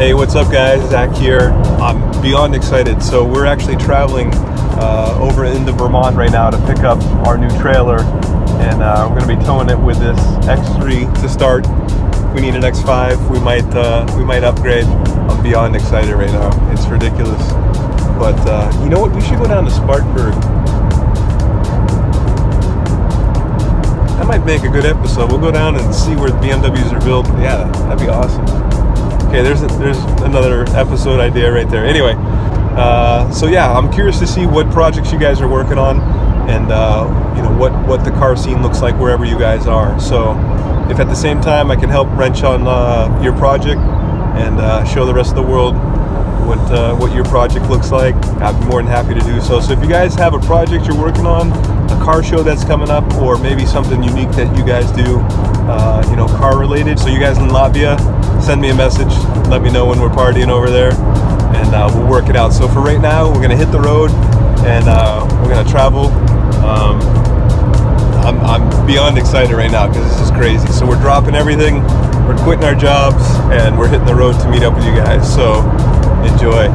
Hey, what's up guys? Zach here. I'm beyond excited. So we're actually traveling over into Vermont right now to pick up our new trailer, and we're going to be towing it with this X3 to start. If we need an X5, we might upgrade. I'm beyond excited right now. It's ridiculous. But you know what? We should go down to Spartanburg. That might make a good episode. We'll go down and see where BMWs are built. Yeah, that'd be awesome. Okay, there's another episode idea right there. Anyway, so yeah, I'm curious to see what projects you guys are working on, and you know, what the car scene looks like wherever you guys are. So if at the same time I can help wrench on your project and show the rest of the world what your project looks like, I'd be more than happy to do so. So if you guys have a project you're working on, a car show that's coming up, or maybe something unique that you guys do, you know, car related, so you guys in Latvia, send me a message, let me know when we're partying over there, and we'll work it out. So for right now, we're gonna hit the road, and we're gonna travel. I'm beyond excited right now because this is crazy. So we're dropping everything, we're quitting our jobs, and we're hitting the road to meet up with you guys. So enjoy.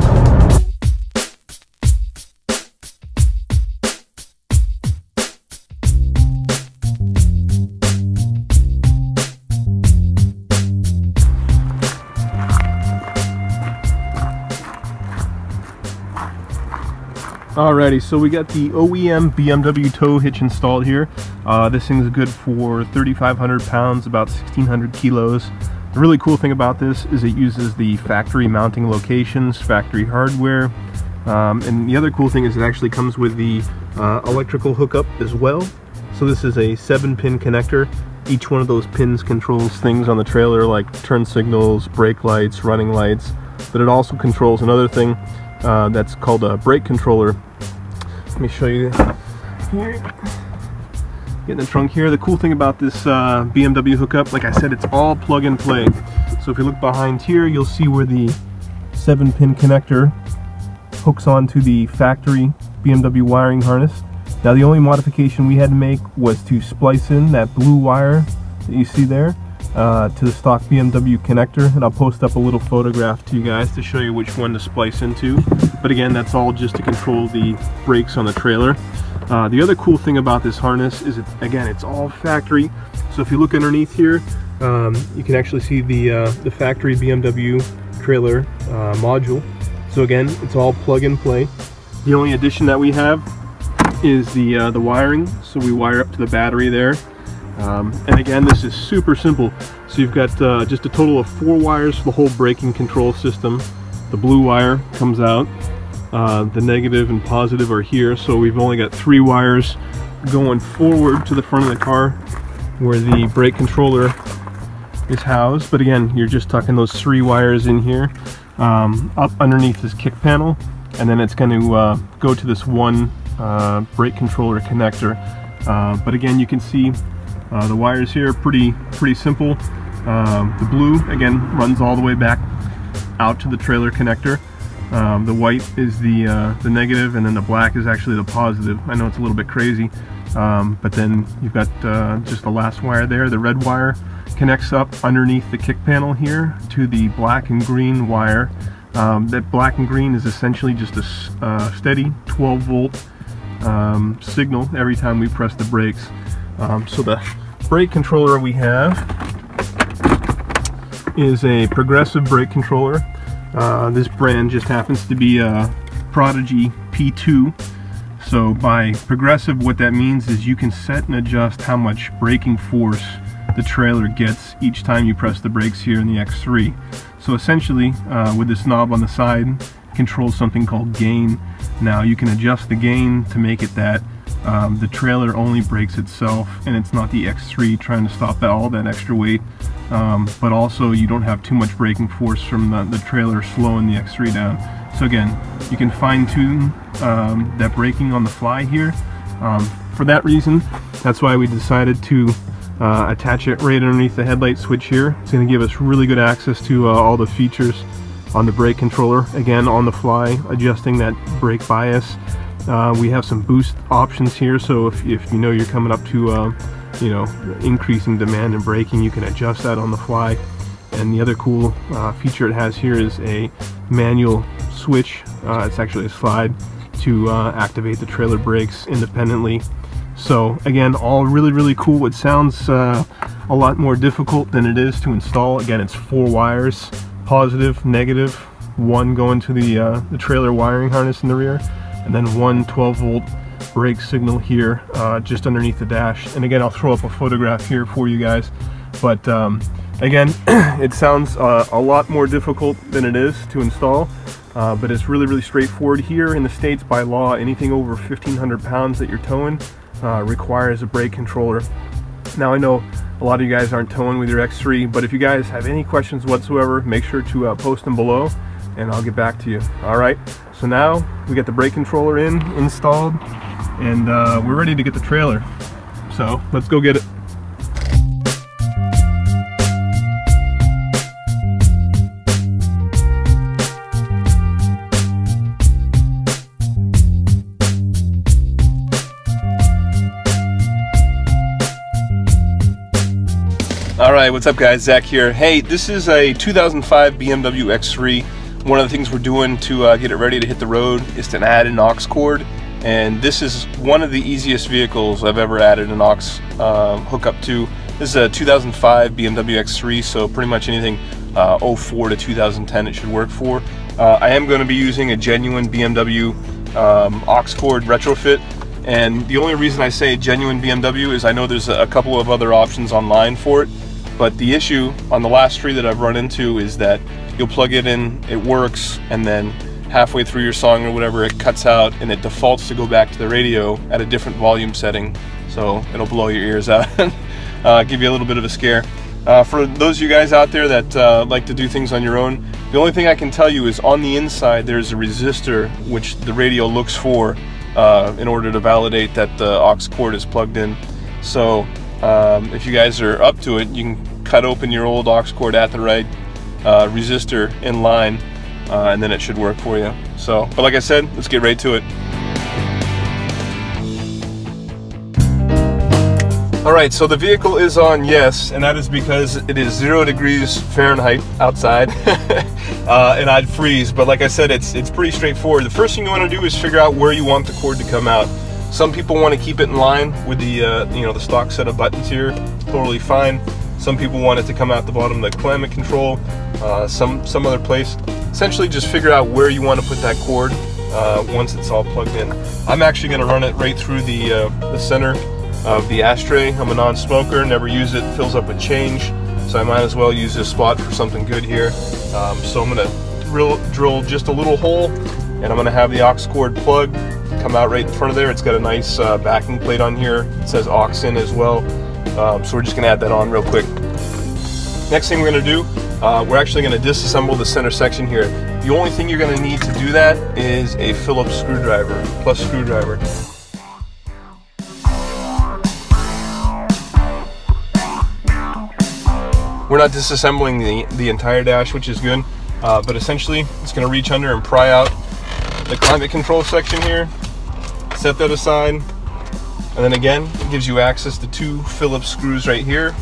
Alrighty, so we got the OEM BMW tow hitch installed here. This thing's good for 3,500 pounds, about 1,600 kilos. The really cool thing about this is it uses the factory mounting locations, factory hardware, and the other cool thing is it actually comes with the electrical hookup as well. So this is a 7-pin connector. Each one of those pins controls things on the trailer like turn signals, brake lights, running lights, but it also controls another thing that's called a brake controller. Let me show you here. Get in the trunk here. The cool thing about this BMW hookup, like I said, it's all plug and play. So if you look behind here, you'll see where the 7-pin connector hooks onto the factory BMW wiring harness. Now the only modification we had to make was to splice in that blue wire that you see there to the stock BMW connector, and I'll post up a little photograph to you guys to show you which one to splice into. But again, that's all just to control the brakes on the trailer. The other cool thing about this harness is, it's all factory. So if you look underneath here, you can actually see the factory BMW trailer module. So again, it's all plug and play. The only addition that we have is the wiring. So we wire up to the battery there. And again, this is super simple. So you've got just a total of 4 wires for the whole braking control system. The blue wire comes out, the negative and positive are here, so we've only got 3 wires going forward to the front of the car where the brake controller is housed. But again, you're just tucking those 3 wires in here up underneath this kick panel, and then it's going to go to this one brake controller connector. But again, you can see the wires here are pretty simple. The blue, again, runs all the way back out to the trailer connector. The white is the negative, and then the black is actually the positive. I know it's a little bit crazy, but then you've got just the last wire there. The red wire connects up underneath the kick panel here to the black and green wire. That black and green is essentially just a steady 12-volt signal every time we press the brakes. So the brake controller we have is a progressive brake controller. This brand just happens to be a Prodigy P2. So by progressive, what that means is you can set and adjust how much braking force the trailer gets each time you press the brakes here in the X3. So essentially, with this knob on the side, controls something called gain. Now you can adjust the gain to make it that the trailer only brakes itself, and it's not the X3 trying to stop all that extra weight, but also you don't have too much braking force from the trailer slowing the X3 down. So again, you can fine-tune that braking on the fly here. For that reason, that's why we decided to attach it right underneath the headlight switch here. It's going to give us really good access to all the features on the brake controller. Again, on the fly, adjusting that brake bias. We have some boost options here, so if you know you're coming up to you know, increasing demand in braking, you can adjust that on the fly. And the other cool feature it has here is a manual switch. It's actually a slide to activate the trailer brakes independently. So again, all really cool. It sounds a lot more difficult than it is to install. Again, it's 4 wires, positive, negative, one going to the trailer wiring harness in the rear, and then one 12-volt brake signal here just underneath the dash. And again, I'll throw up a photograph here for you guys. But again, it sounds a lot more difficult than it is to install, but it's really straightforward. Here in the States, by law, anything over 1,500 pounds that you're towing requires a brake controller. Now, I know a lot of you guys aren't towing with your X3, but if you guys have any questions whatsoever, make sure to post them below and I'll get back to you. All right, so now we got the brake controller installed, and we're ready to get the trailer. So let's go get it. Alright, what's up guys, Zach here. Hey, this is a 2005 BMW X3. One of the things we're doing to get it ready to hit the road is to add an aux cord, and this is one of the easiest vehicles I've ever added an aux hookup to. This is a 2005 BMW X3, so pretty much anything 04 to 2010 it should work for. I am going to be using a genuine BMW aux cord retrofit. And the only reason I say genuine BMW is I know there's a couple of other options online for it, but the issue on the last tree that I've run into is that you'll plug it in, it works, and then halfway through your song or whatever, it cuts out and it defaults to go back to the radio at a different volume setting. So it'll blow your ears out and give you a little bit of a scare. For those of you guys out there that like to do things on your own, the only thing I can tell you is on the inside there's a resistor which the radio looks for in order to validate that the aux cord is plugged in. So if you guys are up to it, you can cut open your old aux cord at the right resistor in line, and then it should work for you. So, but like I said, let's get right to it. Alright, so the vehicle is on yes, and that is because it is 0 degrees Fahrenheit outside and I'd freeze, but like I said, it's pretty straightforward. The first thing you want to do is figure out where you want the cord to come out. Some people want to keep it in line with the you know, the stock set of buttons here, totally fine. Some people want it to come out the bottom of the climate control, some other place. Essentially just figure out where you want to put that cord once it's all plugged in. I'm actually going to run it right through the center of the ashtray. I'm a non-smoker, never use it, fills up with change, so I might as well use this spot for something good here. So I'm going to drill just a little hole, and I'm going to have the aux cord plug come out right in front of there. It's got a nice backing plate on here. It says aux in as well, so we're just going to add that on real quick. Next thing we're going to do, we're actually going to disassemble the center section here. The only thing you're going to need to do that is a Phillips screwdriver, plus screwdriver. We're not disassembling the entire dash, which is good, but essentially it's going to reach under and pry out the climate control section here, set that aside, and then again it gives you access to 2 Phillips screws right here.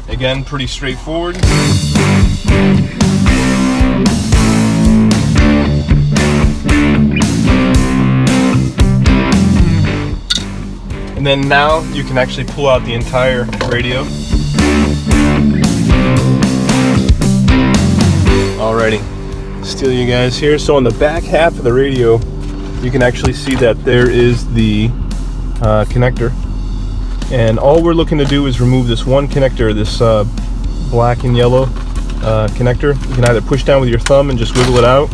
Again, pretty straightforward. And then now you can actually pull out the entire radio. Alrighty, steal you guys here. So on the back half of the radio, you can actually see that there is the connector. And all we're looking to do is remove this one connector, this black and yellow connector. You can either push down with your thumb and just wiggle it out.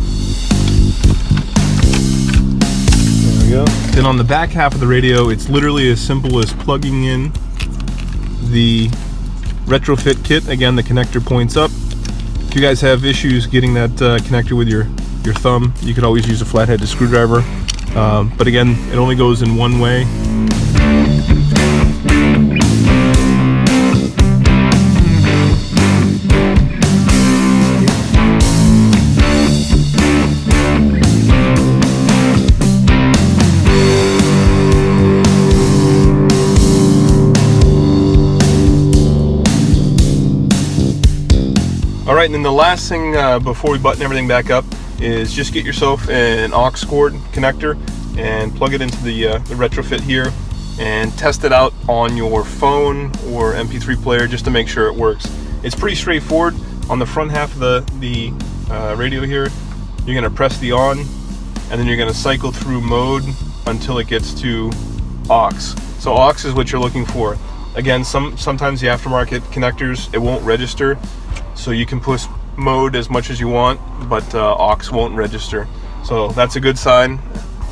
There we go. Then on the back half of the radio, it's literally as simple as plugging in the retrofit kit. Again, the connector points up. If you guys have issues getting that connector with your thumb, you could always use a flathead screwdriver. But again, it only goes in one way. All right, and then the last thing before we button everything back up is just get yourself an aux cord connector and plug it into the retrofit here and test it out on your phone or MP3 player just to make sure it works. It's pretty straightforward. On the front half of the radio here, you're going to press the on, and then you're going to cycle through mode until it gets to aux. So aux is what you're looking for. Again, sometimes the aftermarket connectors, it won't register, so you can push mode as much as you want, but aux won't register. So that's a good sign.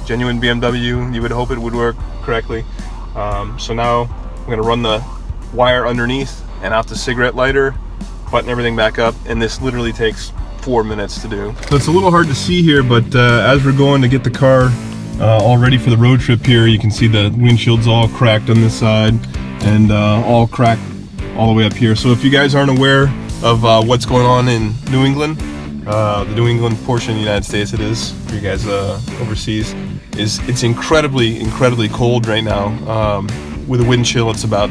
Genuine BMW, you would hope it would work correctly. So now I'm going to run the wire underneath and out the cigarette lighter, button everything back up, and this literally takes 4 minutes to do. So it's a little hard to see here, but as we're going to get the car all ready for the road trip here, you can see the windshield's all cracked on this side and all cracked all the way up here. So if you guys aren't aware of what's going on in New England, the New England portion of the United States, it is for you guys overseas, it's incredibly cold right now. With a wind chill, it's about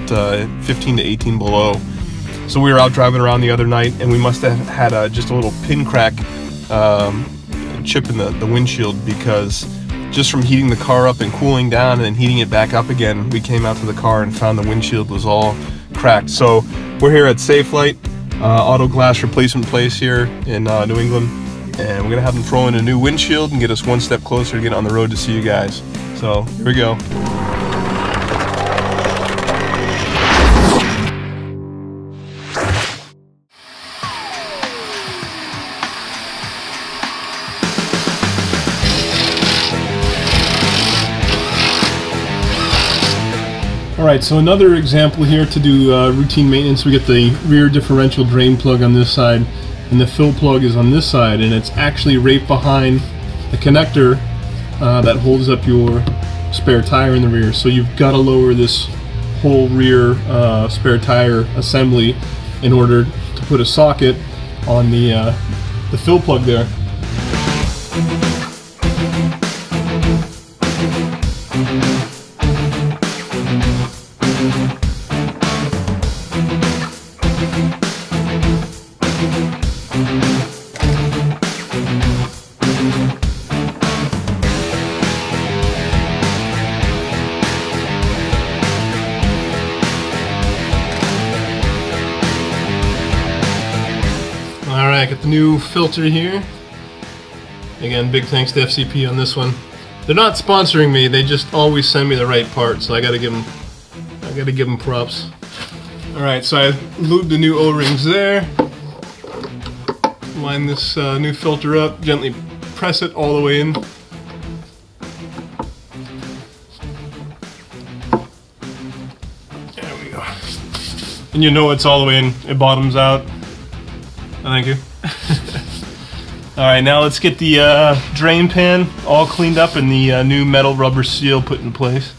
15 to 18 below. So we were out driving around the other night, and we must have had just a little pin crack chip in the windshield, because just from heating the car up and cooling down and then heating it back up again, we came out to the car and found the windshield was all cracked. So we're here at Safelite Auto Glass Replacement Place here in New England, and we're gonna have them throw in a new windshield and get us one step closer to get on the road to see you guys. So here we go. Alright, so another example here to do routine maintenance. We get the rear differential drain plug on this side, and the fill plug is on this side, and it's actually right behind the connector that holds up your spare tire in the rear. So you've got to lower this whole rear spare tire assembly in order to put a socket on the fill plug there. Alright, got the new filter here. Again, big thanks to FCP on this one. They're not sponsoring me, they just always send me the right part, so I gotta give them props. Alright, so I lubed the new O-rings there. Line this new filter up, gently press it all the way in. There we go. And you know it's all the way in, it bottoms out. Thank you. Alright, now let's get the drain pan all cleaned up and the new metal rubber seal put in place.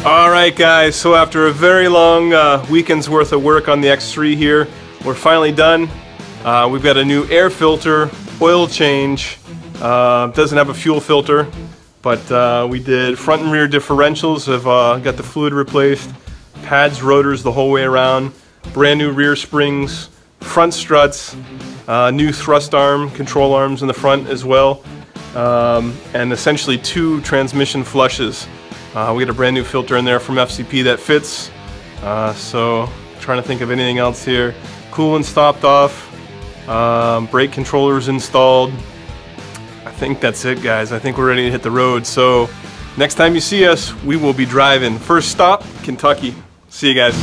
Alright guys, so after a very long weekend's worth of work on the X3 here, we're finally done. We've got a new air filter, oil change, doesn't have a fuel filter, but we did front and rear differentials, have got the fluid replaced, pads, rotors the whole way around, brand new rear springs, front struts, new thrust arm, control arms in the front as well, and essentially 2 transmission flushes. We got a brand new filter in there from FCP that fits, so trying to think of anything else here. Coolant stopped off, brake controllers installed. I think that's it guys, I think we're ready to hit the road. So next time you see us, we will be driving. First stop, Kentucky. See you guys.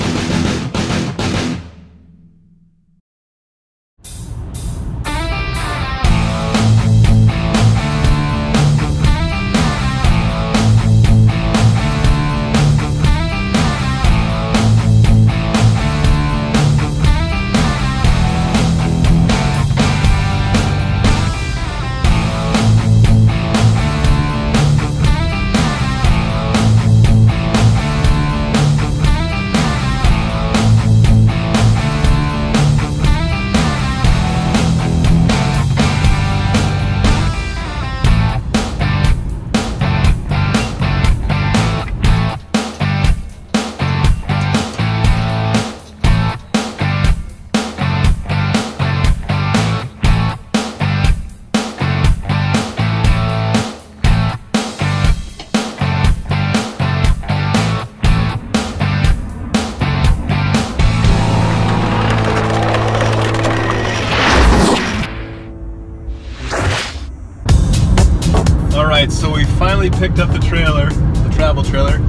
finally picked up the trailer, the travel trailer.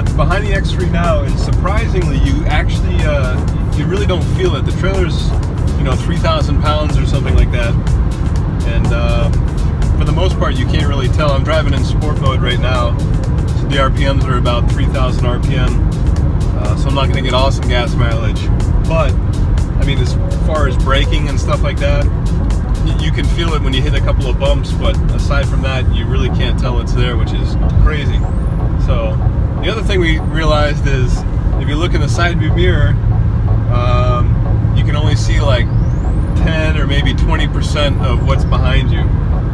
It's behind the X3 now, and surprisingly, you actually, you really don't feel it. The trailer's, you know, 3,000 pounds or something like that. And for the most part, you can't really tell. I'm driving in sport mode right now, so the RPMs are about 3,000 RPM. So I'm not going to get awesome gas mileage. But, I mean, as far as braking and stuff like that, you can feel it when you hit a couple of bumps, but aside from that, you really can't tell it's there, which is crazy. So, the other thing we realized is, if you look in the side view mirror, you can only see like 10 or maybe 20% of what's behind you.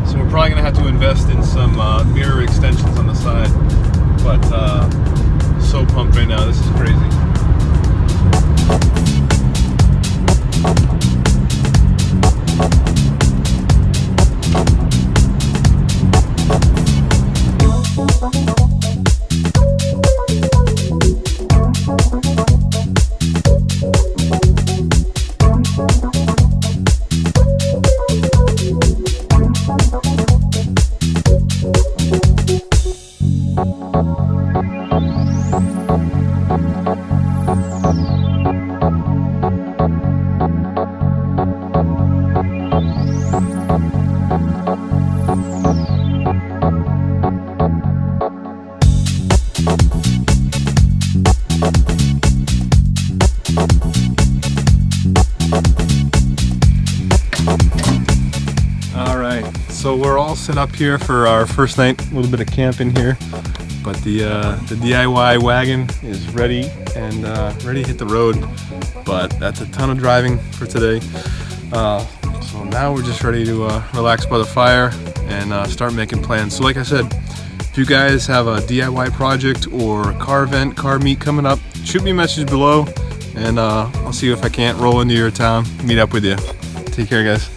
So we're probably going to have to invest in some mirror extensions on the side. But, so pumped right now, this is crazy. So we're all set up here for our first night, a little bit of camping here, but the DIY wagon is ready and ready to hit the road, but that's a ton of driving for today. So now we're just ready to relax by the fire and start making plans. So like I said, if you guys have a DIY project or car event, car meet coming up, shoot me a message below and I'll see if I can't roll into your town, meet up with you. Take care, guys.